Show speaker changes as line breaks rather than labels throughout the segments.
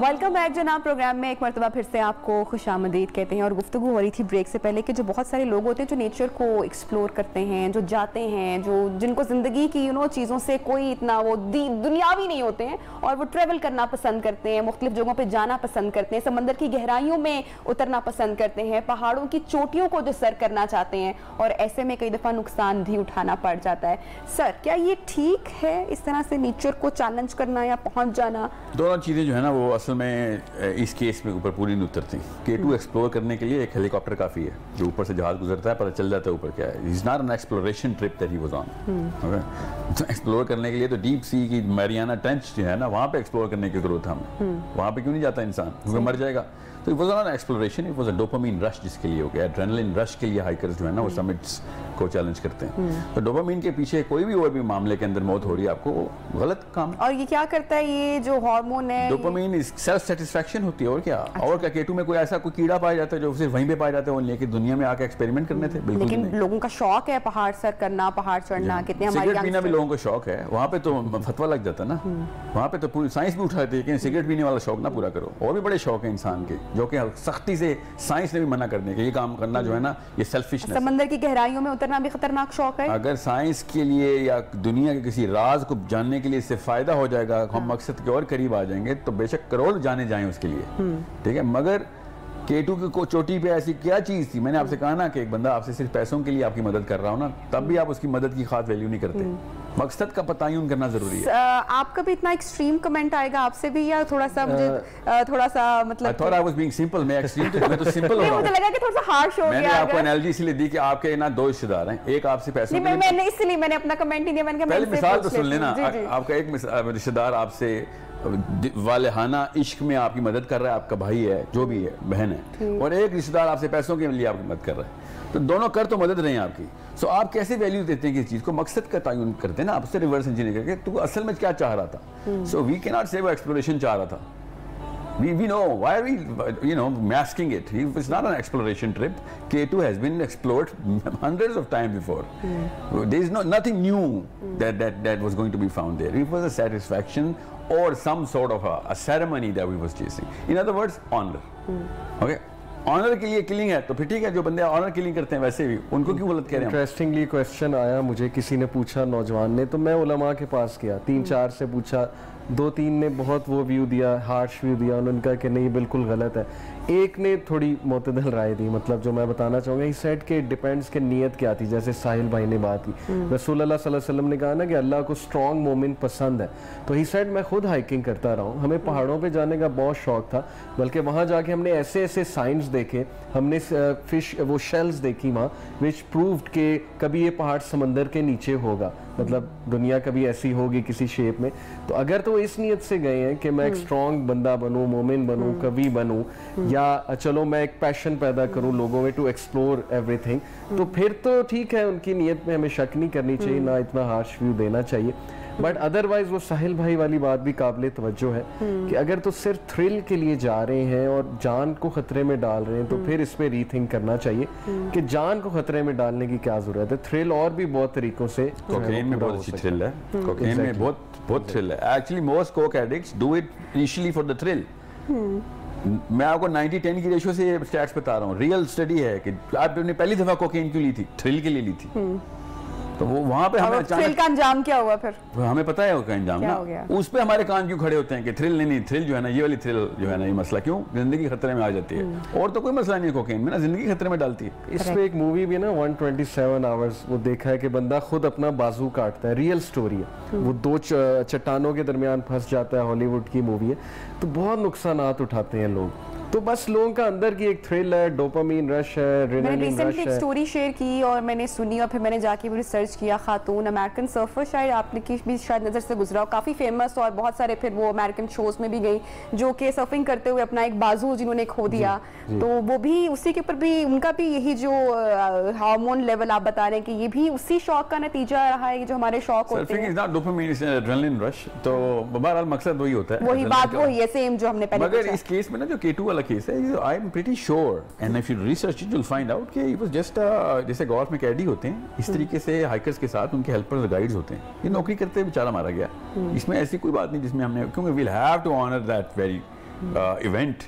Welcome back جناب programme میں ایک مرتبہ پھر سے آپ کو خوش آمدید کہتے ہیں. اور گفتگو ہو رہی تھی بریک سے پہلے کہ جو بہت سارے لوگ ہوتے ہیں جو نیچر کو ایکسپلور کرتے ہیں, جو جاتے ہیں, جن کو زندگی کی چیزوں سے کوئی اتنا وہ دنیاوی نہیں ہوتے ہیں اور وہ ٹریول کرنا پسند کرتے ہیں, مختلف جگہوں پہ جانا پسند کرتے ہیں, سمندر کی گہرائیوں میں اترنا پسند کرتے ہیں, پہاڑوں کی چوٹیوں کو جو سر کرنا چاہتے ہیں, اور ایسے میں کئی دفعہ نقصان بھی اٹھانا پڑ جاتا ہے. سر کیا یہ ٹھیک ہے اس طرح سے نیچر کو چیلنج کرنا یا پہنچ جانا؟ دونوں
چیزیں جو ہے نا وہ اصل میں اس کیس میں اوپر پوری نہیں اترتی. K2 ایکسپلور کرنے کے لیے ایک ہیلی کاپٹر کافی ہے جو اوپر سے جہاز گزرتا ہے, پتہ چل جاتا ہے اوپر کیا ہے. It's not an exploration trip that he was on. Explore کرنے کے لیے تو ڈیپ سی کی میریانا ٹرنچ جو ہے نا وہاں پہ ایکسپلور کرنے کی ضرورت ہے ہمیں. وہاں پہ کیوں نہیں جاتا انسان, کیونکہ مر جائے گا. تو it was not an exploration, it was a dopamine rush جس کے لیے ہو گیا. adrenaline rush کے لیے ہائیکرز جو ہے نا وہ سمٹس کو چیلنج کرتے ہیں. تو ڈوپامین کے پیچھے کوئی بھی اور بھی معاملے کے اندر موت ہو رہی ہے آپ کو, وہ غلط کام.
اور یہ کیا کرتا ہے یہ جو ہارمون ہے؟
ڈوپامین سیلف سیٹسفیکشن ہوتی ہے. اور کیا اور کیا K2 میں کوئی ایسا کوئی کیڑا پایا جاتا ہے جو صرف وہیں پہ پایا جاتا ہے, وہ لے کے دنیا میں آ کے ایکسپیریمنٹ کرنے تھے؟ بالکل.
لیکن لوگوں کا شوق ہے پہاڑ سر کرنا, پہاڑ چڑھنا. کتنے ہمارے
سگریٹ پینا بھی لوگوں کو شوق ہے, وہاں پہ تو فتویٰ لگ جاتا ہے نا. وہاں پہ تو پوری سائنس بھی اٹھاتی ہے کہ سگریٹ پینے والا شوق نہ پورا کرو. اور بھی بڑے شوق ہیں انسان کے جو کہ سختی سے سائنس نے بھی منع کر دیا کہ یہ کام کرنا جو ہے نا یہ سیلفشنس.
سمندر کی گہرائیوں میں اترنا بھی خطرناک شوق ہے.
اگر سائنس کے لیے یا دنیا کے کسی راز کو جاننے کے لیے اس سے فائدہ ہو جائے گا, ہم مقصد کے اور قریب آ جائیں گے, تو بے شک کروڑ جانے جائیں اس کے لیے, ٹھیک ہے. مگر K2 کی چوٹی پہ ایسی کیا چیز تھی؟ میں نے آپ سے کہا نا کہ ایک بندہ آپ سے صرف پیسوں کے لیے آپ کی مدد کر رہا ہو نا, تب بھی آپ اس کی مدد کی خاص ویلیو نہیں کرتے. مقصد کا تعین کرنا ضروری ہے.
آپ کا بھی اتنا ایکسٹریم کمنٹ آئے گا آپ سے بھی, یا تھوڑا سا مجھے تھوڑا سا مطلب
I thought I was being simple. میں ایکسٹریم میں تو سمپل ہو رہا ہوں.
مجھے لگا کہ تھوڑا سا ہارش ہو گیا.
میں نے آپ کو انالوجی اس لیے دی کہ آپ کے نا دو رشتہ دار ہیں, ایک آپ سے پیسوں
میں نے اس لیے میں نے اپنا کمنٹ نہیں دیا. میں نے کہا
پہلے مثال تو سن لینا. آپ کا ایک رشتہ دار آپ سے والہانہ عشق میں آپ کی مدد کر رہا ہے, آپ کا بھائی ہے, جو بھی ہے, بہن ہے, اور ایک رشتہ دار آپ سے پیسوں کے لیے آپ کی مدد کر رہا ہے. تو دونوں کر تو مدد رہے ہیں آپ کی. سو آپ کیسے ویلیو دیتے ہیں کسی چیز کو؟ مقصد کا تعین کرتے ہیں نا آپ سے ریورس انجینئر کر کے, تو اصل میں کیا چاہ رہا تھا. سو وی کی ناٹ سے وہ ایکسپلوریشن چاہ رہا تھا. We know why are we masking it. It's not an exploration trip. K2 has been explored hundreds of times before. There is nothing new that was going to be found there. It was a satisfaction or some sort of a ceremony that we was chasing. In other words, honor. Okay. Owner کے لیے killing ہے تو پھر ٹھیک ہے, جو بندے owner killing کرتے ہیں ویسے بھی ان کو کیوں غلط کہہ رہے ہیں؟
انٹرسٹنگلی کویسچن آیا مجھے, کسی نے پوچھا نوجوان نے, تو میں علماء کے پاس گیا, 3-4 سے پوچھا, 2-3 نے بہت وہ ویو دیا, ہارش ویو دیا, انہوں نے کہا کہ نہیں بالکل غلط ہے. ایک نے تھوڑی معتدل رائے دی, مطلب جو میں بتانا چاہوں گا, ہی سیٹ کہ ڈیپینڈس کہ نیت کیا تھی. جیسے ساحل بھائی نے بات کی, رسول اللہ صلی اللہ علیہ وسلم نے کہا نا کہ اللہ کو اسٹرانگ مومن پسند ہے. تو ہی سیٹ میں خود ہائکنگ کرتا رہا ہوں, ہمیں پہاڑوں پہ جانے کا بہت شوق تھا, بلکہ وہاں جا کے ہم نے ایسے ایسے سائنس دیکھے, ہم نے فش وہ شیلز دیکھی وہاں وچ پرووڈ کہ کبھی یہ پہاڑ سمندر کے نیچے ہوگا, مطلب دنیا کبھی ایسی ہوگی کسی شیپ میں. تو اگر تو اس نیت سے گئے ہیں کہ میں ایک اسٹرانگ بندہ بنوں, مومن بنوں, کبھی بنوں, یا چلو میں ایک پیشن پیدا کروں لوگوں میں ٹو ایکسپلور ایوری تھنگ, تو پھر تو ٹھیک ہے, ان کی نیت میں ہمیں شک نہیں کرنی چاہیے, نہ اتنا ہارش ویو دینا چاہیے. بٹ ادروائز وہ ساحل بھائی والی بات بھی قابل توجہ ہے کہ اگر تو صرف تھرل کے لیے جا رہے ہیں اور جان کو خطرے میں ڈال رہے ہیں, تو پھر اس پہ ری تھنک کرنا چاہیے کہ جان کو خطرے میں ڈالنے کی کیا ضرورت ہے. تھرل اور بھی بہت طریقوں سے,
کوکین میں بہت اچھی تھرل ہے, کوکین میں بہت تھرل ہے. Actually most coke addicts do it initially for the thrill. میں آپ کو 90-10 کی ریشو سے یہ سٹیٹس بتا رہا ہوں, ریئل اسٹڈی ہے کہ آپ نے پہلی دفعہ کوکین کیوں لی تھی؟ تھرل کے لیے لی تھی. تو وہاں پہ ہمیں
تھرل کا انجام کیا ہوا پھر
ہمیں پتا ہے وہ کا انجام نا, اس پہ ہمارے کان کیوں کھڑے ہوتے ہیں کہ تھرل نہیں, تھرل جو ہے نا یہ والی تھرل جو ہے نا یہ مسئلہ کیوں زندگی خطرے میں آ جاتی ہے. اور تو کوئی مسئلہ نہیں ہے کوکین میں نا, زندگی خطرے میں ڈالتی ہے.
اس پہ ایک مووی بھی نا 127 آورز, وہ دیکھا ہے کہ بندہ خود اپنا بازو کاٹتا ہے, ریئل سٹوری ہے, وہ 2 چٹانوں کے درمیان پھنس جاتا ہے, ہالی ووڈ کی مووی ہے. تو بہت نقصانات اٹھاتے ہیں لوگ. تو بس لوگوں کا اندر کی ایک تھرل ہے, ڈوپامین رش ہے, ایڈرینلین رش ہے.
میں نے ریسنٹلی ایک سٹوری شیئر کی اور میں نے سنی, اور پھر میں نے جا کے بھی ریسرچ کیا. خاتون امریکن سرفر, شاید آپ نے کی بھی شاید نظر سے گزرا ہو, کافی فیمس, اور بہت سارے پھر وہ امریکن شوز میں بھی گئی, جو کہ سرفنگ کرتے ہوئے اپنا ایک بازو جنہوں نے کھو دیا. تو وہ بھی اسی کے اوپر بھی ان کا بھی یہی جو ہارمون لیول آپ بتا رہے ہیں کہ یہ بھی اسی شوق کا نتیجہ رہا ہے جو ہمارے شوق ہوتے ہیں.
Surfing is not dopamine, it's adrenaline rush. تو بہرحال مقصد وہی ہوتا ہے,
وہی بات وہی ہے سیم جو ہم نے پہلے.
مگر اس کیس میں نا جو K2 والا کیس ہے, I'm pretty sure and if you research it you'll find out کہ it was just جیسے گولف میں کیڈی ہوتے ہیں, اس طریقے سے ہائکرز کے ساتھ ان کے ہیلپرز گائیڈز ہوتے ہیں. یہ نوکری کرتے بیچارہ مارا گیا. اس میں ایسی کوئی بات نہیں جس میں ہم نے, کیونکہ we'll have to honor that very event.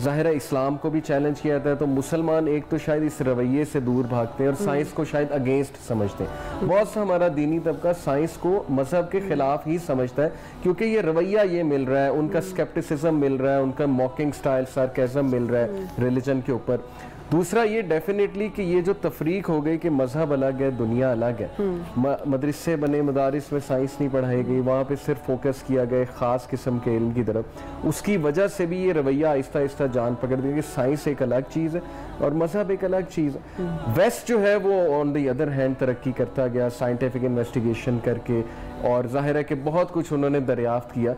ظاہر ہے اسلام کو بھی چیلنج کیا جاتا ہے، تو مسلمان ایک تو شاید اس رویے سے دور بھاگتے ہیں اور سائنس کو شاید اگینسٹ سمجھتے ہیں. بہت سا ہمارا دینی طبقہ سائنس کو مذہب کے خلاف ہی سمجھتا ہے کیونکہ یہ رویہ یہ مل رہا ہے، ان کا اسکیپٹسزم مل رہا ہے، ان کا موکنگ سٹائل سارکیزم مل رہا ہے ریلیجن کے اوپر. دوسرا یہ ڈیفینیٹلی کہ یہ جو تفریق ہو گئی کہ مذہب الگ ہے دنیا الگ ہے، مدرسے بنے، مدارس میں سائنس نہیں پڑھائی گئی، وہاں پہ صرف فوکس کیا گیا خاص قسم کے علم کی طرف، اس کی وجہ سے بھی یہ رویہ آہستہ آہستہ جان پکڑ دیا کہ سائنس ایک الگ چیز ہے اور مذہب ایک الگ چیز ہے. ویسٹ جو ہے وہ آن دی ادر ہینڈ ترقی کرتا گیا سائنٹیفک انویسٹیگیشن کر کے، اور ظاہر ہے کہ بہت کچھ انہوں نے دریافت کیا.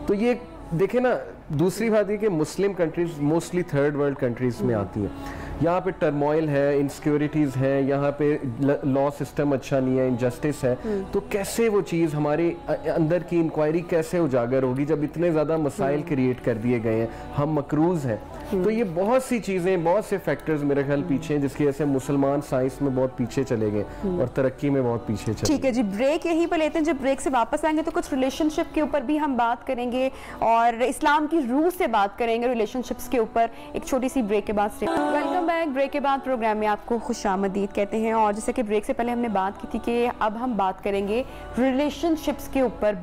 تو یہ دیکھیں نا، دوسری بات یہ کہ مسلم countries mostly third world countries میں آتی ہیں، یہاں پہ ٹرموائل ہے، انسیکیورٹیز ہیں، یہاں پہ لا سسٹم اچھا نہیں ہے، انجسٹس ہے، تو کیسے وہ چیز ہمارے اندر کی انکوائری کیسے اجاگر ہوگی جب اتنے زیادہ مسائل کریٹ کر دیے گئے ہیں، ہم مقروض ہیں. تو یہ بہت سی چیزیں، بہت سے فیکٹرز میرے خیال پیچھے ہیں جس کی وجہ سے مسلمان سائنس میں بہت پیچھے چلے گئے اور ترقی میں بہت پیچھے چلے.
ٹھیک ہے جی، بریک یہیں پہ لیتے ہیں. جب بریک سے واپس آئیں گے تو کچھ ریلیشن شپ کے اوپر بھی ہم بات کریں گے اور اسلام کی روح سے بات کریں گے ریلیشن شپس کے اوپر. ایک چھوٹی سی بریک کے بعد. Welcome back. بریک کے بعد پروگرام میں آپ کو خوش آمدید کہتے ہیں. اور جیسے کہ بریک سے پہلے ہم نے بات کی تھی کہ اب ہم بات کریں گے ریلیشن شپس کے اوپر.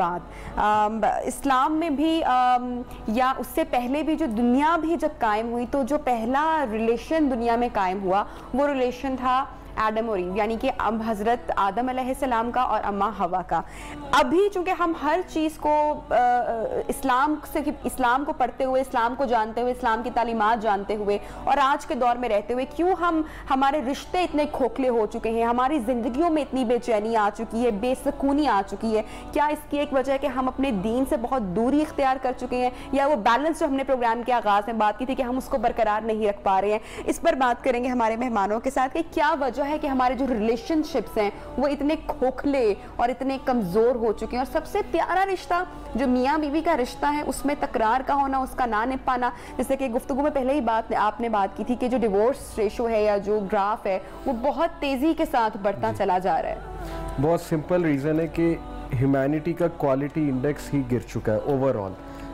اسلام میں بھی یا اس سے پہلے بھی جو دنیا بھی جب قائم ہوئی تو جو پہلا ریلیشن دنیا میں قائم ہوا وہ ریلیشن تھا آدم اور ایو، یعنی کہ اب حضرت آدم علیہ السلام کا اور اماں ہوا کا. ابھی چونکہ ہم ہر چیز کو اسلام کو پڑھتے ہوئے، اسلام کو جانتے ہوئے، اسلام کی تعلیمات جانتے ہوئے اور آج کے دور میں رہتے ہوئے کیوں ہمارے رشتے اتنے کھوکھلے ہو چکے ہیں، ہماری زندگیوں میں اتنی بے چینی آ چکی ہے، بے سکونی آ چکی ہے، کیا اس کی ایک وجہ ہے کہ ہم اپنے دین سے بہت دوری اختیار کر چکے ہیں، یا وہ بیلنس جو ہم نے پروگرام کے آغاز میں بات کی تھی کہ ہم اس کو برقرار نہیں رکھ پا رہے ہیں. اس پر بات کریں گے ہمارے مہمانوں کے ساتھ کہ کیا وجہ ہے کہ ہمارے جو ریلیشن شپس ہیں وہ اتنے کھوکھلے اور اتنے کمزور ہو چکے ہیں. اور سب سے پیارا رشتہ جو میاں بیوی کا رشتہ ہے اس میں تکرار کا ہونا، اس کا نہ نپانا، جیسے کہ گفتگو میں پہلے ہی آپ نے بات کی تھی کہ جو ڈیورس ریشو ہے یا جو گراف ہے وہ بہت تیزی کے ساتھ بڑھتا چلا جا رہا ہے.
بہت سمپل ریزن ہے کہ ہیومینٹی کا کوالٹی انڈیکس ہی گر چکا ہے اوور آل.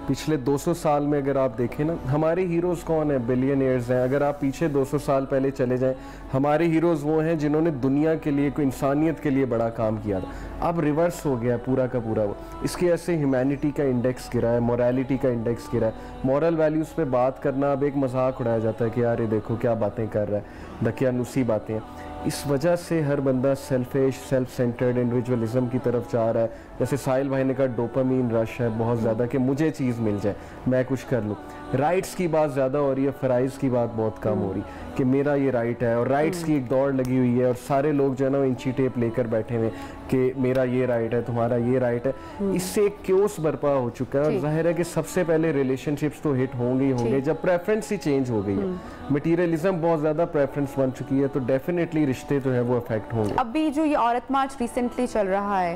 پچھلے 200 سال میں اگر آپ دیکھیں نا، ہمارے ہیروز کون ہیں؟ بلینئرز ہیں. اگر آپ پیچھے 200 سال پہلے چلے جائیں، ہمارے ہیروز وہ ہیں جنہوں نے دنیا کے لیے، کوئی انسانیت کے لیے بڑا کام کیا تھا. اب ریورس ہو گیا پورا کا پورا. اس کی وجہ سے ہیومینٹی کا انڈیکس گرا ہے، موریلٹی کا انڈیکس گرا ہے. مورل ویلیوز پہ بات کرنا اب ایک مذاق اڑایا جاتا ہے کہ یار یہ دیکھو کیا باتیں کر رہا ہے، دقیانوسی باتیں ہیں. اس وجہ سے ہر بندہ سیلفش، سیلف سینٹرڈ انڈیویجولزم کی طرف جا رہا ہے. جیسے ساحل بھائی نے کہا ڈوپامین رش ہے بہت زیادہ کہ مجھے چیز مل جائے، میں کچھ کر لوں. رائٹس کی بات زیادہ ہو رہی ہے، فرائض کی بات بہت کم ہو رہی کہ میرا یہ رائٹ ہے. اور رائٹس کی ایک دوڑ لگی ہوئی ہے اور سارے لوگ جو ہے نا وہ انچی ٹیپ لے کر بیٹھے ہوئے کہ میرا یہ رائٹ ہے، تمہارا یہ رائٹ ہے. اس سے ایک کیوس برپا ہو چکا ہے. اور ظاہر ہے کہ سب سے پہلے ریلیشن شپس تو ہٹ ہوں گے جب پریفرنس ہی چینج ہو گئی ہے. مٹیریلزم بہت زیادہ پریفرنس بن چکی ہے، تو ڈیفینیٹلی رشتے جو ہے وہ افیکٹ ہوں گے.
ابھی جو یہ عورت مارچ ریسنٹلی چل رہا ہے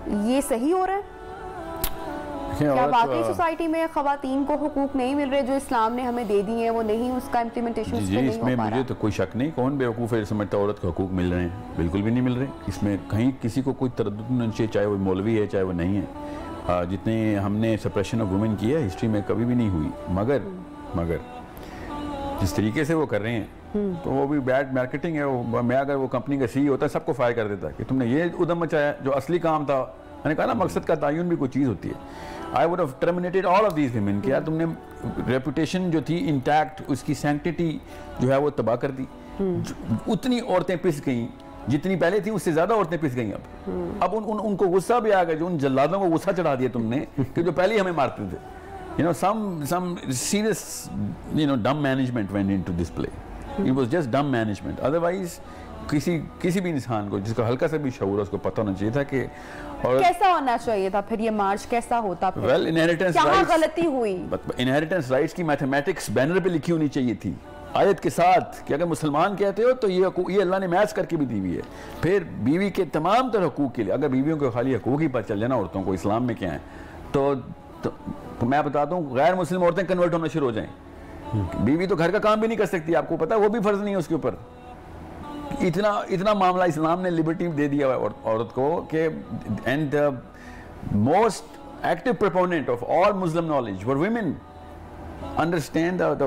یہ صحیح ہو رہا ہے؟ کیا باقی سوسائٹی میں خواتین کو حقوق نہیں مل رہے جو اسلام نے ہمیں دے دی ہیں، وہ نہیں اس کا امپلیمنٹیشن اس پہ نہیں ہو پا رہا؟
مجھے تو کوئی شک نہیں. کون بے وقوف ہے سمجھتا عورت کو حقوق مل رہے ہیں؟ بالکل بھی نہیں مل رہے. اس میں کہیں کسی کو کوئی تردد نہیں چاہیے، چاہے وہ مولوی ہے چاہے وہ نہیں ہے. جتنے ہم نے سپریشن آف وومن کی ہے ہسٹری میں کبھی بھی نہیں ہوئی. مگر جس طریقے سے وہ کر رہے ہیں تو وہ بھی بیڈ مارکیٹنگ ہے. میں اگر وہ کمپنی کا سی ہوتا ہے سب کو فائر کر دیتا کہ تم نے یہ ادھم مچایا جو اصلی کام تھا. میں نے کہا نا مقصد کا تعین بھی کوئی چیز ہوتی ہے. I would have terminated all of these women کہ یار تم نے ریپوٹیشن جو تھی انٹیکٹ، اس کی سینکٹیٹی جو ہے وہ تباہ کر دی. اتنی عورتیں پس گئیں جتنی پہلے تھیں، اس سے زیادہ عورتیں پس گئیں. اب ان کو غصہ بھی آ گیا، جو ان جلادوں کو غصہ چڑھا دیا تم نے کہ جو پہلے ہی ہمیں مارتے تھے. Some serious dumb management went into this play. It was just dumb management. Otherwise کسی بھی انسان کو جس کو ہلکا سا بھی شعور ہے اس کو پتہ ہونا چاہیے تھا کہ
کیسا ہونا چاہیے تھا پھر یہ مارچ کیسا ہوتا.
ویل انہیریٹنس
کہاں غلطی ہوئی؟
انہیریٹنس رائٹس کی میتھمیٹکس بینر پہ لکھی ہونی چاہیے تھی آیت کے ساتھ کہ اگر مسلمان کہتے ہو تو یہ اللہ نے میچ کر کے بھی دی ہوئی ہے. پھر بیوی کے تمام تر حقوق کے لیے اگر بیویوں کو خالی حقوق ہی پتہ چل جائے نا عورتوں کو اسلام میں کیا ہے تو میں بتاتا ہوں غیر مسلم عورتیں کنورٹ ہونا شروع ہو جائیں. بیوی تو گھر کا کام بھی نہیں کر سکتی، آپ کو پتا وہ بھی فرض نہیں ہے اس کے اوپر. اتنا معاملہ اسلام نے لبرٹی دے دیا عورت کو کہ and the most active proponent of all Muslim knowledge were women. understand the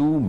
2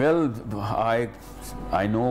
I know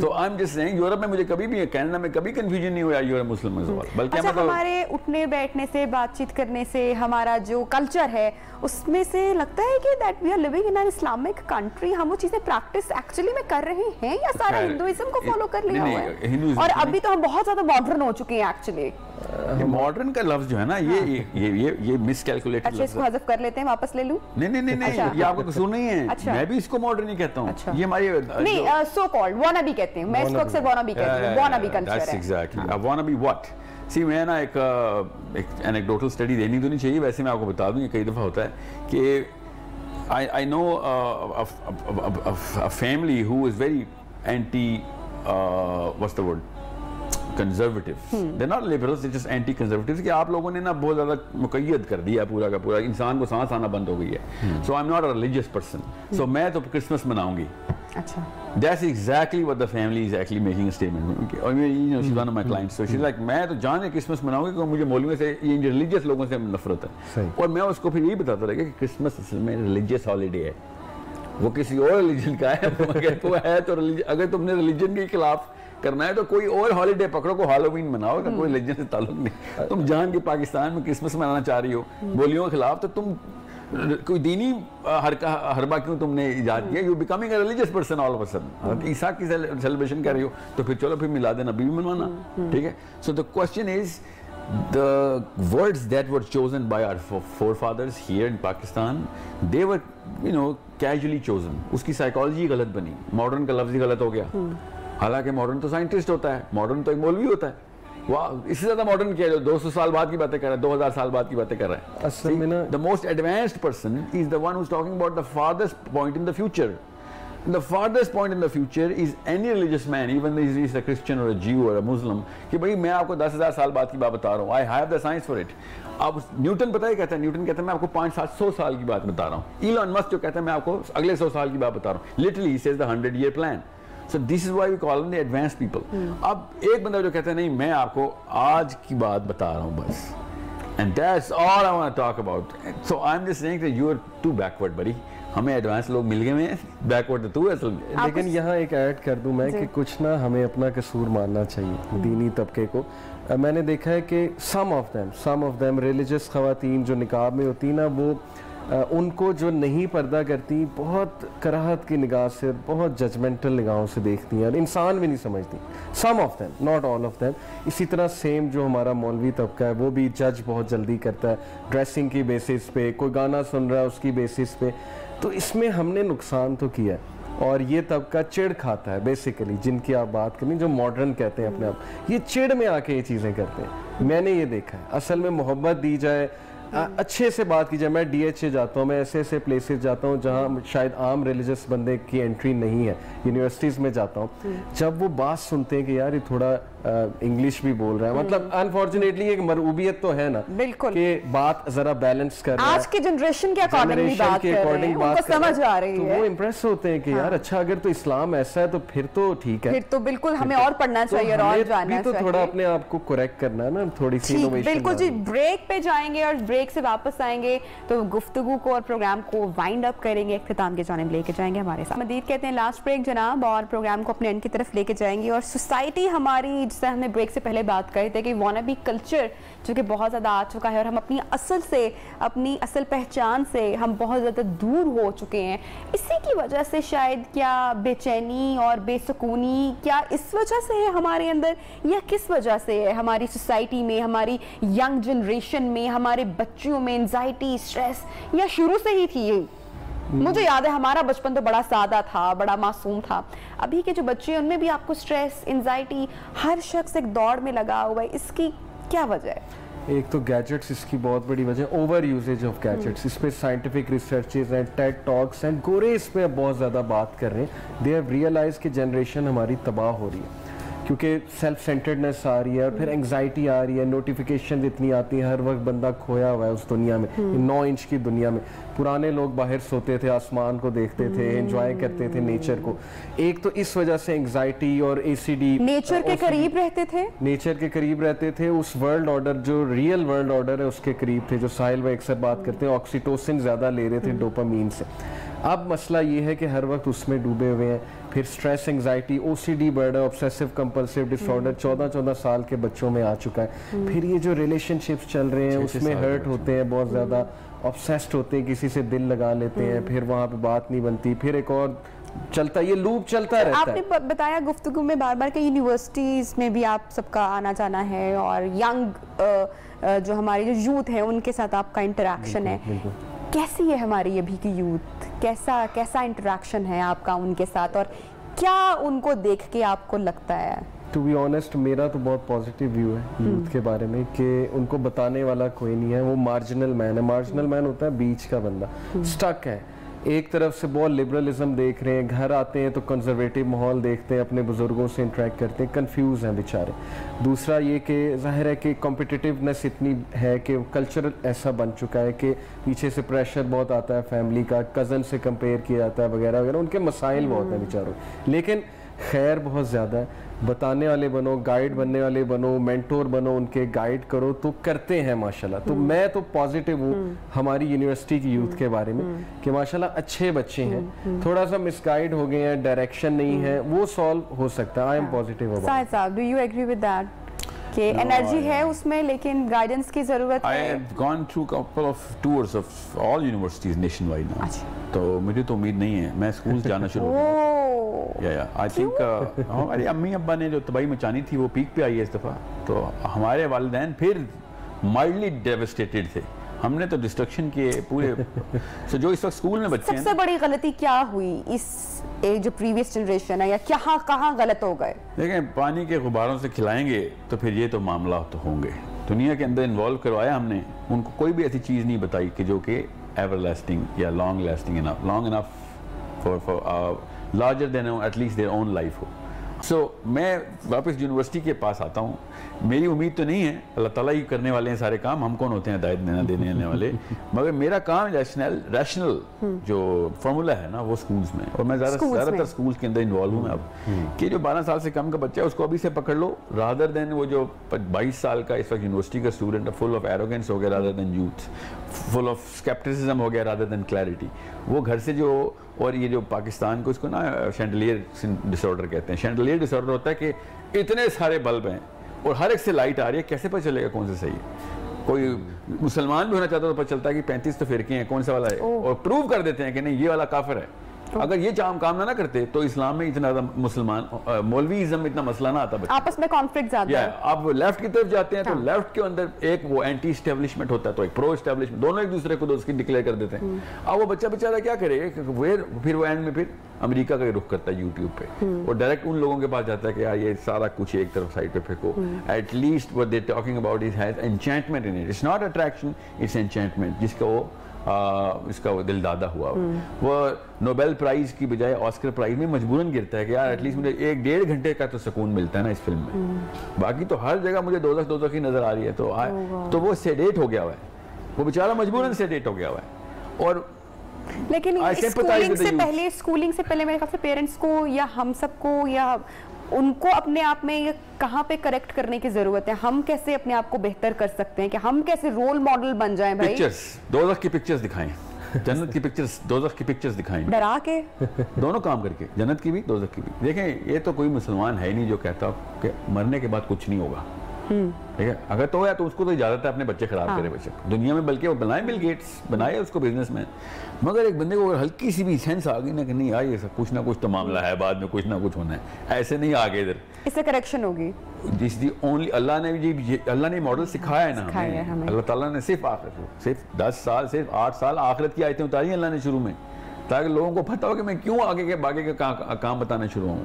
So I'm just saying Europe میں مجھے کبھی بھی کینیڈا میں کبھی کنفیوژن نہیں ہوا یورپ مسلم میں سوال, بلکہ
ہمارے اٹھنے بیٹھنے سے بات چیت کرنے سے ہمارا جو کلچر ہے اس میں سے لگتا ہے کہ that we are living in an Islamic country, ہم وہ چیزیں پریکٹس ایکچولی میں کر رہے ہیں یا سارا ہندوازم کو فالو کر لیا ہوا ہے, اور ابھی تو ہم بہت زیادہ ماڈرن ہو چکے ہیں ایکچولی.
ماڈرن کا لفظ جو ہے نا یہ مس کیلکولیٹڈ
اچھا, اس کو حذف کر لیتے ہیں, واپس لے لوں؟
نہیں, یہ آپ کا قصور نہیں ہے, میں بھی اس کو ماڈرن ہی کہتا ہوں, یہ ہماری
نہیں سو کالڈ وانابی کہتے ہیں, میں اس کو اکثر وانابی کہتی ہوں, وانابی کلچر ہے.
That's exactly. وانابی what? سی میں نا ایک اینیکڈوٹل اسٹڈی دینی تو نہیں چاہیے, ویسے میں آپ کو بتا دوں, یہ کئی دفعہ ہوتا ہے کہ I know a family who is very anti what's the word? Conservative. They're not liberals, they're just anti-conservatives. کہ آپ لوگوں نے نا بہت زیادہ مقید کر دیا پورا کا پورا, انسان کو سانس آنا بند ہو گئی ہے. So I'm not a religious person. So میں تو کرسمس مناؤں گی.
اچھا.
That's exactly what the family is actually making a statement. Okay. Or you know, she's one of my clients. So she's like, میں تو جانے کرسمس مناؤں گی کیونکہ مجھے مولویوں سے, یہ ریلیجیس لوگوں سے نفرت ہے. اور میں اس کو پھر یہی بتاتا رہا کہ کرسمس اصل میں ریلیجیس ہالیڈے ہے, وہ کسی اور ریلیجن کا ہے, مگر تو ہے تو اگر تم نے ریلیجن کے خلاف کرنا ہے تو کوئی اور ہالیڈے پکڑو, کو ہالووین مناؤ, کوئی ریلیجن سے تعلق نہیں. تم جان کے پاکستان میں کرسمس منانا چاہ رہی ہو بولیوں کے خلاف, تو تم کوئی دینی حربہ کیوں تم نے ایجاد کیا؟ You becoming a religious person all of a sudden. Isa کی سیلیبریشن کر رہی ہو تو پھر چلو پھر میلاد نبی بھی منوانا, ٹھیک ہے. So the question is the words that were chosen by our forefathers here in Pakistan, they were casually chosen. اس کی سائیکالوجی غلط بنی, ماڈرن کا لفظ ہی غلط ہو گیا. حالانکہ ماڈرن تو سائنٹسٹ ہوتا ہے, ماڈرن تو ایک مولوی ہوتا ہے. اس سے زیادہ ماڈرن کیا ہے جو 200 سال بعد کی باتیں کر رہا ہے, 2000 سال بعد کی باتیں کر رہا ہے. اصل میں نا the most advanced person is the one who's talking about the farthest point in the future. The farthest point in the future is any religious man, even if he's a Christian or a Jew or a Muslim, کہ بھئی میں آپ کو 10,000 سال بعد کی بات بتا رہا ہوں. I have the science for it. اب نیوٹن پتہ ہی کہتا ہے, نیوٹن کہتا ہے میں آپ کو 500-700 سال کی بات بتا رہا ہوں. ایلن مسک جو کہتا ہے میں آپ کو اگلے 100 سال کی بات بتا رہا ہوں. Literally he says the 100-year plan. So this is why we call them the advanced people. اب ایک بندہ جو کہتا ہے نہیں میں آپ کو آج کی بات بتا رہا ہوں بس, and that's all I want to talk about. So I'm just saying that you are too backward buddy. ہمیں ایڈوانس لوگ مل گئے ہیں, بیکورڈ تو اصل میں.
لیکن یہاں ایک ایڈ کر دوں میں کہ کچھ نہ ہمیں اپنا قصور ماننا چاہیے دینی طبقے کو. میں نے دیکھا ہے کہ سم آف دیم ریلیجس خواتین جو نقاب میں ہوتی ہیں نا, وہ ان کو جو نہیں پردہ کرتی بہت کراہت کی نگاہ سے, بہت ججمنٹل نگاہوں سے دیکھتی ہیں اور انسان بھی نہیں سمجھتی. Some of them, not all of them. اسی طرح سیم جو ہمارا مولوی طبقہ ہے وہ بھی جج بہت جلدی کرتا ہے ڈریسنگ کی بیسس پہ, کوئی گانا سن رہا ہے اس کی بیسس پہ. تو اس میں ہم نے نقصان تو کیا ہے, اور یہ طبقہ چڑ کھاتا ہے بیسیکلی, جن کی آپ بات کریں جو ماڈرن کہتے ہیں اپنے آپ, یہ چڑ میں آ کے یہ چیزیں کرتے ہیں. میں نے یہ دیکھا ہے اصل میں محبت دی جائے, اچھے سے بات کی جائے. میں ڈی ایچ اے جاتا ہوں, میں ایسے پلیسز جاتا ہوں جہاں شاید عام ریلیجس بندے کی انٹری نہیں ہے, یونیورسٹیز میں جاتا ہوں. جب وہ بات سنتے ہیں کہ یار یہ تھوڑا انگلش بھی بول رہا ہے, مطلب انفارچونیٹلی ایک مرعوبیت تو ہے نا کہ بات ذرا بیلنس کر رہا ہے,
آج کی جنریشن کے اکارڈنگ بات کر رہے ہیں, ان کو سمجھ آ رہی ہے,
تو وہ امپریس ہوتے ہیں کہ یار اچھا اگر تو اسلام ایسا ہے تو پھر تو ٹھیک ہے,
پھر تو بالکل ہمیں اور پڑھنا چاہیے اور جاننا چاہیے.
تو تھوڑا اپنے آپ کو کریکٹ کرنا ہے نا, تھوڑی سی انوویشن.
بالکل جی, بریک پہ جائیں گے اور بریک سے واپس آئیں گے تو گفتگو کو اور پروگرام کو وائنڈ اپ کریں گے, اختتام کی جانب لے کے جائیں گے ہمارے ساتھ. مزید کہتے ہیں لاسٹ بریک جناب, اور پروگرام کو اپنے اینڈ کی طرف لے کے جائیں گے. اور سوسائٹی ہماری, جس سے ہم نے بریک سے پہلے بات کری تھی کہ وانابی کلچر جو کہ بہت زیادہ آ چکا ہے, اور ہم اپنی اصل سے, اپنی اصل پہچان سے ہم بہت زیادہ دور ہو چکے ہیں. اسی کی وجہ سے شاید کیا بے چینی اور بے سکونی, کیا اس وجہ سے ہے ہمارے اندر, یا کس وجہ سے ہے ہماری سوسائٹی میں, ہماری ینگ جنریشن میں, ہمارے بچوں میں انزائٹی, اسٹریس, یا شروع سے ہی تھی؟ مجھے یاد ہے ہمارا بچپن تو بڑا سادہ تھا, بڑا معصوم تھا. ابھی کے جو بچے ہیں ان میں بھی آپ کو اسٹریس, انزائٹی, ہر شخص ایک دوڑ میں لگا ہوا ہے. اس کی کیا وجہ ہے؟
ایک تو گیجٹس اس کی بہت بڑی وجہ, اوور یوزیج آف گیجٹس. اس پہ سائنٹیفک ریسرچز ہیں, ٹیڈ ٹاکس ہیں, گورے اس پہ بہت زیادہ بات کر رہے ہیں. دے ہیو ریئلائز کہ جنریشن ہماری تباہ ہو رہی ہے کیونکہ سیلف سینٹرڈنس آ رہی ہے, اور پھر انگزائٹی آ رہی ہے, نوٹیفیکیشن اتنی آتی ہیں, ہر وقت بندہ کھویا ہوا ہے اس دنیا میں, 9 انچ کی دنیا میں. پرانے لوگ باہر سوتے تھے, آسمان کو دیکھتے تھے, انجوائے کرتے تھے نیچر کو. ایک تو اس وجہ سے انگزائٹی اور اے سی ڈی,
نیچر کے قریب رہتے تھے,
نیچر کے قریب رہتے تھے, اس ورلڈ آرڈر جو ریئل ورلڈ آرڈر ہے اس کے قریب تھے, جو ساحل میں اکثر بات کرتے ہیں. آکسیٹوسن زیادہ لے رہے تھے ڈوپامین سے. اب مسئلہ یہ ہے کہ ہر وقت اس میں ڈوبے ہوئے ہیں. پھر اسٹریس انگزائٹی OCD بڑھ رہا ہے, obsessive compulsive disorder 14 سال کے بچوں میں آ چکا ہے. پھر یہ جو ریلیشن شپس چل رہے ہیں اس میں ہرٹ ہوتے ہیں بہت زیادہ, obsessed ہوتے ہیں, کسی سے دل لگا لیتے ہیں, پھر وہاں پہ بات نہیں بنتی, پھر ایک اور چلتا, یہ لوپ چلتا رہتا ہے.
آپ نے بتایا گفتگو میں بار بار کہ یونیورسٹیز میں بھی آپ سب کا آنا جانا ہے اور ینگ جو ہماری جو یوتھ ہے ان کے ساتھ آپ کا انٹریکشن ہے. کیسی ہے ہماری ابھی کی یوتھ, کیسا انٹریکشن ہے آپ کا ان کے ساتھ, اور کیا ان کو دیکھ کے آپ کو لگتا ہے؟
ٹو بی آنیسٹ میرا تو بہت پازیٹیو ویو ہے یوتھ کے بارے میں کہ ان کو بتانے والا کوئی نہیں ہے. وہ مارجنل مین ہے. مارجنل مین ہوتا ہے بیچ کا بندہ, سٹک ہے. ایک طرف سے بہت لبرلزم دیکھ رہے ہیں, گھر آتے ہیں تو کنزرویٹو ماحول دیکھتے ہیں, اپنے بزرگوں سے انٹریکٹ کرتے ہیں, کنفیوز ہیں بیچارے. دوسرا یہ کہ ظاہر ہے کہ کمپٹیٹیونیس اتنی ہے کہ کلچر ایسا بن چکا ہے کہ پیچھے سے پریشر بہت آتا ہے فیملی کا, کزن سے کمپیئر کیا جاتا ہے وغیرہ وغیرہ. ان کے مسائل بہت ہیں بیچاروں, لیکن خیر بہت زیادہ ہے. بتانے والے بنو, گائیڈ بننے والے بنو, مینٹور بنو, ان کے گائیڈ کرو تو کرتے ہیں ماشاءاللہ. تو میں تو پازیٹیو ہوں ہماری یونیورسٹی کی یوتھ کے بارے میں کہ ماشاءاللہ اچھے بچے ہیں. تھوڑا سا مس گائیڈ ہو گئے ہیں, ڈائریکشن نہیں ہے, وہ سالو ہو سکتا ہے. I am positive about.
Sahid sahab, do you agree with that کہ انرجی ہے اس میں لیکن گائیڈنس کی ضرورت ہے؟
I have gone through couple of tours of all universities nationwide now. تو مجھے تو امید نہیں ہے, میں اسکول جانا شروع ہو گیا. I think ہماری امی ابا نے جو تباہی مچانی تھی وہ پیک پہ آئی ہے اس دفعہ. تو ہمارے والدین پھر مائلڈلی ڈیوسٹیٹڈ تھے. ہم نے تو ڈسٹرکشن کے پورے جو اس وقت اسکول میں بچے ہیں.
سب سے بڑی غلطی کیا ہوئی اس جو پریویس جنریشن ہے, یا کہاں غلط ہو گئے؟
دیکھیں, پانی کے غباروں سے کھلائیں گے تو پھر یہ تو معاملات تو ہوں گے. دنیا کے اندر انوالو کروایا ہم نے, ان کو کوئی بھی ایسی چیز نہیں بتائی کہ جو کہ ایور لاسٹنگ یا long enough for larger than at least their own life ہو. سو میں واپس یونیورسٹی کے پاس آتا ہوں. میری امید تو نہیں ہے, اللہ تعالیٰ ہی کرنے والے ہیں سارے کام, ہم کون ہوتے ہیں ہدایت دینے والے. مگر میرا کام ریشنل جو فارمولا ہے نا وہ سکولز میں, اور میں زیادہ تر سکولز کے اندر انوالو ہوں اب, کہ جو 12 سال سے کم کا بچہ ہے اس کو ابھی سے پکڑ لو, رادر دین وہ جو 22 سال کا اس وقت یونیورسٹی کا اسٹوڈنٹ فل آف ایروگنس ہو گیا rather than youth, full of scepticism ہو گیا رادر دین کلیئرٹی. وہ گھر سے جو, اور یہ جو پاکستان کو اس کو نا شینڈلیئر ڈسارڈر کہتے ہیں. شینڈلیئر ڈسارڈر ہوتا ہے کہ اتنے سارے بلب ہیں اور ہر ایک سے لائٹ آ رہی ہے, کیسے پتہ چلے گا کون سے صحیح ہے؟ کوئی مسلمان بھی ہونا چاہتا ہے تو پتہ چلتا ہے کہ 35 تو فرقے ہیں, کون سا والا ہے, اور پروو کر دیتے ہیں کہ نہیں یہ والا کافر ہے. اگر یہ کام نہ کرتے تو اسلام میں اتنا زیادہ مسلمان مولویزم اتنا مسئلہ نہ آتا.
آپس میں کانفلکٹ زیادہ ہے.
اب لیفٹ کی طرف جاتے ہیں تو لیفٹ کے اندر ایک وہ اینٹی اسٹیبلشمنٹ ہوتا ہے تو ایک پرو اسٹیبلشمنٹ, دونوں ایک دوسرے کو دوست کی ڈکلیئر کر دیتے ہیں. اب وہ بچہ بیچارہ کیا کرے گا, پھر وہ اینڈ میں پھر امریکہ کا رخ کرتا ہے یوٹیوب پہ, اور ڈائریکٹ ان لوگوں کے پاس جاتا ہے کہ یار یہ سارا کچھ ایک طرف سائڈ پہ پھینکو. At least what they're talking about is has enchantment in it. It's not attraction, it's enchantment, جس کا وہ اس کا وہ دل دادا ہوا. وہ نوبیل پرائز کی بجائے آسکر پرائز میں مجبوراً گرتا ہے کہ یار ایٹ لیسٹ مجھے 1-1.5 گھنٹے کا تو سکون ملتا ہے نا اس فلم میں, باقی تو ہر جگہ مجھے دوزخ ہی نظر آ رہی ہے. تو وہ سیڈیٹ ہو گیا ہوا ہے, وہ بیچارہ مجبوراً سیڈیٹ ہو گیا ہوا ہے. اور
لیکن اسکولنگ سے پہلے میرے خیال سے پیرنٹس کو یا ہم سب کو یا ان کو اپنے آپ میں کہاں پہ کریکٹ کرنے کی ضرورت ہے؟ ہم کیسے اپنے آپ کو بہتر کر سکتے ہیں کہ ہم کیسے رول ماڈل بن جائیں؟ بھائی
دوزخ کی پکچرز دکھائیں, جنت کی پکچرز, دوزخ کی پکچرز دکھائیں,
ڈرا کے
دونوں کام کر کے, جنت کی بھی دوزخ کی بھی. دیکھیں یہ تو کوئی مسلمان ہے ہی نہیں جو کہتا کہ مرنے کے بعد کچھ نہیں ہوگا. ٹھیک ہے, اگر تو ہے تو اس کو تو اجازت ہے اپنے بچے خراب کرے بچے دنیا میں, بلکہ وہ بنائے بل گیٹس بنائے اس کو بزنس مین. مگر ایک بندے کو ہلکی سی بھی سینس آ گئی نا کہ نہیں یار یہ سب کچھ نہ کچھ تو معاملہ ہے, بعد میں کچھ نہ کچھ ہونا ہے, ایسے نہیں آگے ادھر,
اس سے کریکشن ہوگی.
جس دی اونلی اللہ نے ماڈل سکھایا ہے نا ہمیں. اللہ تعالیٰ نے صرف 10 سال, صرف 8 سال آخرت کی آیتیں اتاری ہیں اللہ نے شروع میں, تاکہ لوگوں کو پتہ ہو کہ میں کیوں آگے کا کام بتانا شروع ہوں.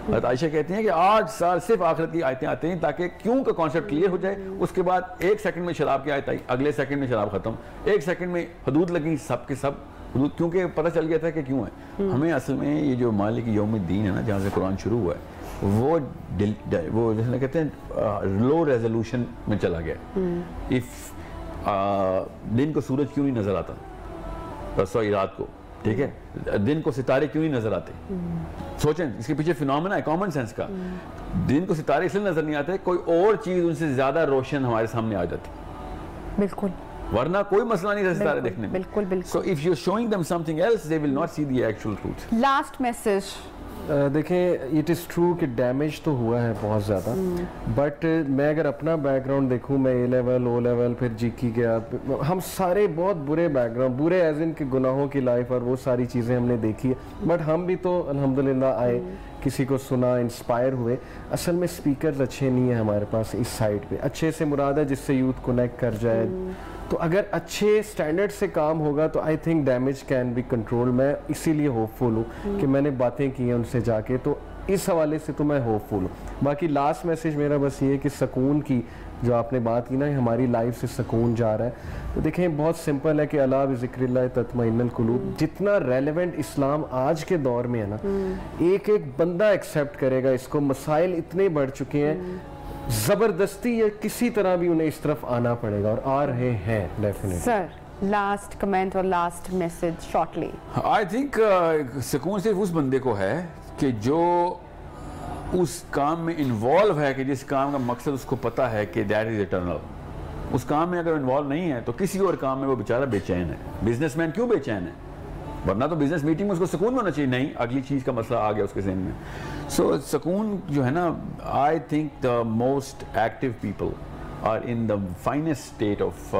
حضرت عائشہ کہتی ہیں کہ 8 سال صرف آخرت کی آیتیں آتے ہیں تاکہ کیوں کا کانسیپٹ کلیئر ہو جائے. اس کے بعد 1 سیکنڈ میں شراب کی آیت آئی, اگلے سیکنڈ میں شراب ختم, 1 سیکنڈ میں حدود لگی, سب کے سب حدود, کیونکہ پتہ چل گیا تھا کہ کیوں ہے. ہمیں اصل میں یہ جو مالک یوم الدین ہے نا, جہاں سے قرآن شروع ہوا ہے, وہ جیسے کہتے ہیں لو ریزولوشن میں چلا گیا. دن کو سورج کیوں نہیں نظر آتا, سوری رات کو, ٹھیک ہے, دن کو ستارے کیوں نہیں نظر آتے؟ سوچیں اس کے پیچھے فینومینا ہے کامن سینس کا. دن کو ستارے اس لیے نظر نہیں آتے, کوئی اور چیز ان سے زیادہ روشن ہمارے سامنے آ جاتی.
بالکل,
ورنہ کوئی مسئلہ نہیں رہتا ستارے دیکھنے میں.
بالکل.
So if you're showing them something else, they will not see the actual truth.
Last message
دیکھیں اٹ از ٹرو کہ ڈیمیج تو ہوا ہے بہت زیادہ, بٹ میں اگر اپنا بیک گراؤنڈ دیکھوں, میں اے لیول او لیول پھر جی کی گیا, ہم سارے بہت برے بیک گراؤنڈ, برے ایز ان کے گناہوں کی لائف اور وہ ساری چیزیں ہم نے دیکھی ہے, بٹ ہم بھی تو الحمدللہ آئے, کسی کو سنا, انسپائر ہوئے. اصل میں اسپیکرز اچھے نہیں ہیں ہمارے پاس اس سائڈ پہ. اچھے سے مراد ہے جس سے یوتھ کنیکٹ کر جائے, تو اگر اچھے سٹینڈرڈ سے کام ہوگا تو I think damage can be control. میں اسی لیے ہوپ فل ہوں کہ میں نے باتیں کی ہیں ان سے جا کے, تو اس حوالے سے تو میں ہوپ فل ہوں. باقی لاسٹ میسیج میرا بس یہ ہے کہ سکون کی جو آپ نے بات کی نا, ہماری لائف سے سکون جا رہا ہے, تو دیکھیں بہت سمپل ہے کہ الا بذکر اللہ تطمئن القلوب. جتنا ریلیونٹ اسلام آج کے دور میں ہے نا, ایک ایک بندہ ایکسیپٹ کرے گا اس کو. مسائل اتنے بڑھ چکے ہیں, زبردستی یا کسی طرح بھی انہیں اس طرف آنا پڑے گا, اور آ رہے ہیں ڈیفینیٹلی.
سر لاسٹ کمنٹ اور last message shortly.
I think سکون صرف اس بندے کو ہے کہ جو اس کام میں انوالو ہے, کہ جس کام کا مقصد اس کو پتا ہے کہ دیٹ از ایٹرنل. اس کام میں اگر انوالو نہیں ہے تو کسی اور کام میں وہ بیچارہ بے چین ہے. بزنس مین کیوں بے چین ہے؟ ورنہ تو بزنس میٹنگ میں اس کو سکون ہونا چاہیے, نہیں اگلی چیز کا مسئلہ آ گیا اس کے ذہن میں. سو سکون جو ہے نا, I think the most active people are in the finest state of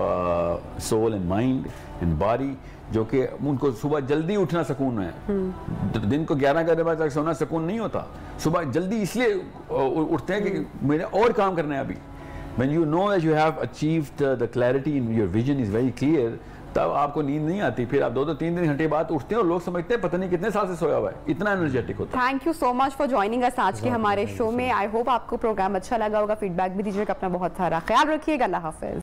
soul and mind and body, جو کہ ان کو صبح جلدی اٹھنا سکون ہے. دن کو 11 بجے تک سونا سکون نہیں ہوتا. صبح جلدی اس لیے اٹھتے ہیں کہ میرے اور کام کرنا ہے ابھی. when you know that you have achieved the clarity in your vision is very clear, تب آپ کو نیند نہیں آتی. پھر آپ 2-3 گھنٹے بعد اٹھتے ہیں اور لوگ سمجھتے ہیں پتہ نہیں کتنے سال سے سویا ہوا ہے, اتنا انرجیٹک ہوتا ہے.
Thank you so much for joining us آج کے ہمارے شو میں. آئی ہوپ آپ کو پروگرام اچھا لگا ہوگا. فیڈ بیک بھی دیجیے گا. اپنا بہت سارا خیال رکھیے گا. اللہ حافظ.